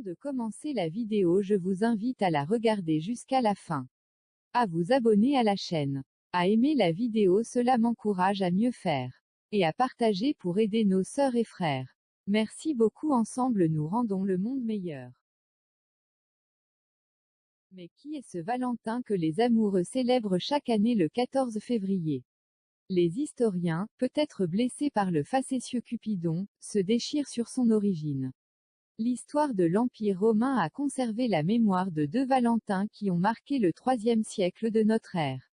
de commencer la vidéo, je vous invite à la regarder jusqu'à la fin. À vous abonner à la chaîne. À aimer la vidéo, cela m'encourage à mieux faire. Et à partager pour aider nos sœurs et frères. Merci beaucoup, ensemble nous rendons le monde meilleur. Mais qui est ce Valentin que les amoureux célèbrent chaque année le 14 février? Les historiens, peut-être blessés par le facétieux Cupidon, se déchirent sur son origine. L'histoire de l'Empire romain a conservé la mémoire de deux Valentins qui ont marqué le IIIe siècle de notre ère.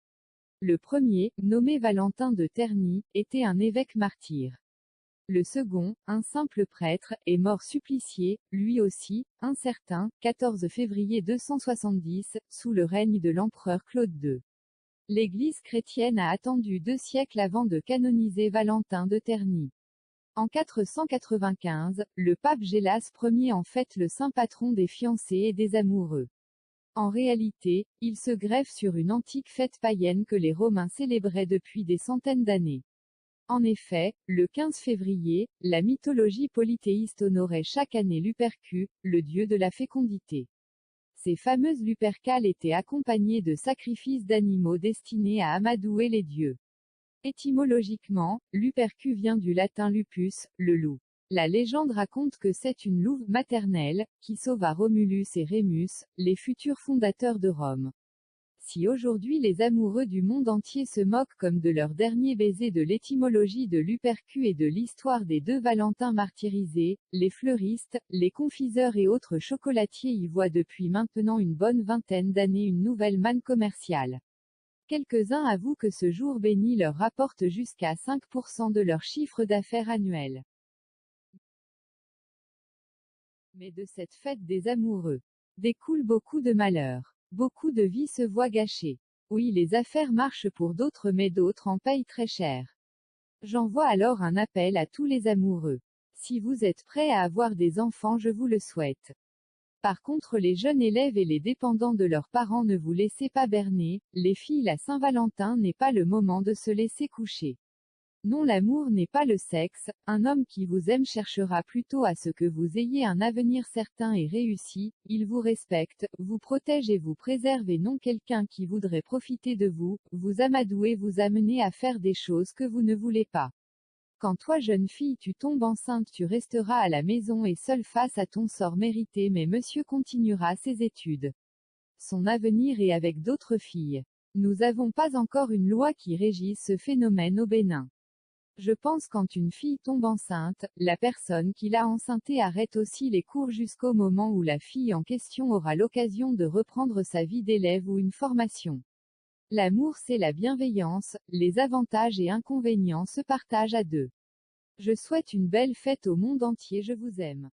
Le premier, nommé Valentin de Terni, était un évêque martyr. Le second, un simple prêtre, est mort supplicié, lui aussi, incertain, 14 février 270, sous le règne de l'empereur Claude II. L'Église chrétienne a attendu 2 siècles avant de canoniser Valentin de Terni. En 495, le pape Gélas Ier en fête le saint patron des fiancés et des amoureux. En réalité, il se greffe sur une antique fête païenne que les Romains célébraient depuis des centaines d'années. En effet, le 15 février, la mythologie polythéiste honorait chaque année Lupercu, le dieu de la fécondité. Ces fameuses Lupercales étaient accompagnées de sacrifices d'animaux destinés à amadouer les dieux. Étymologiquement, Lupercu vient du latin lupus, le loup. La légende raconte que c'est une louve maternelle, qui sauva Romulus et Rémus, les futurs fondateurs de Rome. Si aujourd'hui les amoureux du monde entier se moquent comme de leur dernier baiser de l'étymologie de Lupercu et de l'histoire des deux Valentins martyrisés, les fleuristes, les confiseurs et autres chocolatiers y voient depuis maintenant une bonne vingtaine d'années une nouvelle manne commerciale. Quelques-uns avouent que ce jour béni leur rapporte jusqu'à 5% de leur chiffre d'affaires annuel. Mais de cette fête des amoureux découle beaucoup de malheurs. Beaucoup de vies se voient gâchées. Oui, les affaires marchent pour d'autres, mais d'autres en payent très cher. J'envoie alors un appel à tous les amoureux. Si vous êtes prêts à avoir des enfants, je vous le souhaite. Par contre, les jeunes élèves et les dépendants de leurs parents, ne vous laissez pas berner, les filles, la Saint-Valentin n'est pas le moment de se laisser coucher. Non, l'amour n'est pas le sexe, un homme qui vous aime cherchera plutôt à ce que vous ayez un avenir certain et réussi, il vous respecte, vous protège et vous préserve, et non quelqu'un qui voudrait profiter de vous, vous amadouer, vous amener à faire des choses que vous ne voulez pas. Quand toi jeune fille tu tombes enceinte, tu resteras à la maison et seule face à ton sort mérité, mais monsieur continuera ses études. Son avenir est avec d'autres filles. Nous n'avons pas encore une loi qui régisse ce phénomène au Bénin. Je pense quand une fille tombe enceinte, la personne qui l'a enceintée arrête aussi les cours jusqu'au moment où la fille en question aura l'occasion de reprendre sa vie d'élève ou une formation. L'amour, c'est la bienveillance, les avantages et inconvénients se partagent à deux. Je souhaite une belle fête au monde entier, je vous aime.